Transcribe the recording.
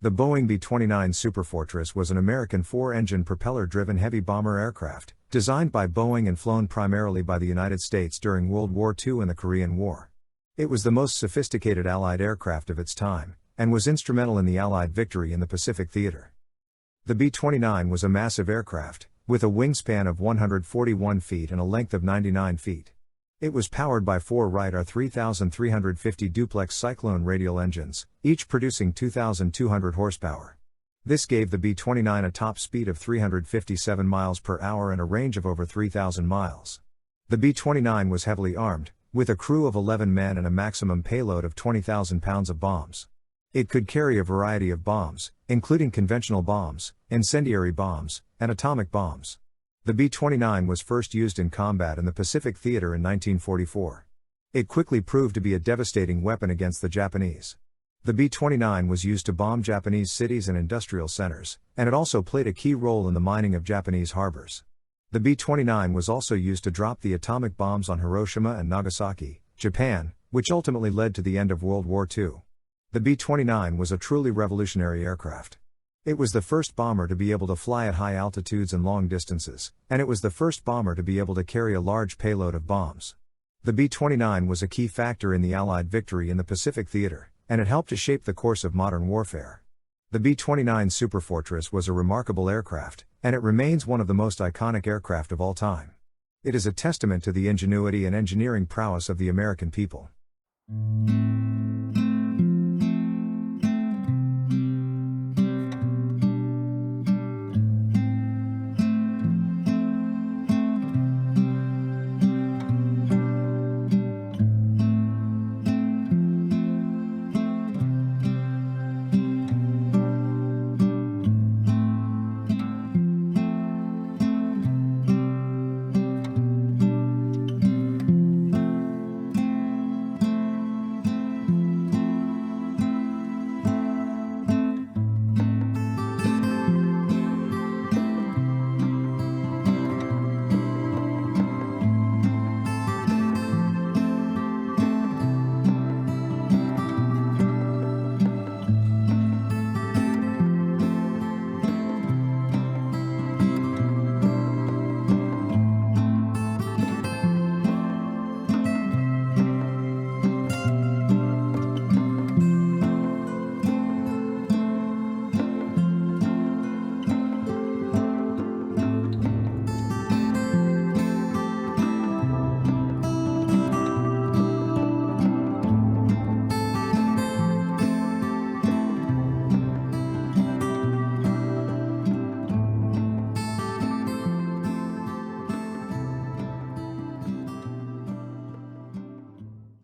The Boeing B-29 Superfortress was an American four-engine propeller-driven heavy bomber aircraft, designed by Boeing and flown primarily by the United States during World War II and the Korean War. It was the most sophisticated Allied aircraft of its time, and was instrumental in the Allied victory in the Pacific Theater. The B-29 was a massive aircraft, with a wingspan of 141 feet and a length of 99 feet. It was powered by four Wright R3350 duplex Cyclone radial engines, each producing 2,200 horsepower. This gave the B-29 a top speed of 357 miles per hour and a range of over 3,000 miles. The B-29 was heavily armed, with a crew of 11 men and a maximum payload of 20,000 pounds of bombs. It could carry a variety of bombs, including conventional bombs, incendiary bombs, and atomic bombs. The B-29 was first used in combat in the Pacific Theater in 1944. It quickly proved to be a devastating weapon against the Japanese. The B-29 was used to bomb Japanese cities and industrial centers, and it also played a key role in the mining of Japanese harbors. The B-29 was also used to drop the atomic bombs on Hiroshima and Nagasaki, Japan, which ultimately led to the end of World War II. The B-29 was a truly revolutionary aircraft. It was the first bomber to be able to fly at high altitudes and long distances, and it was the first bomber to be able to carry a large payload of bombs. The B-29 was a key factor in the Allied victory in the Pacific Theater, and it helped to shape the course of modern warfare. The B-29 Superfortress was a remarkable aircraft, and it remains one of the most iconic aircraft of all time. It is a testament to the ingenuity and engineering prowess of the American people.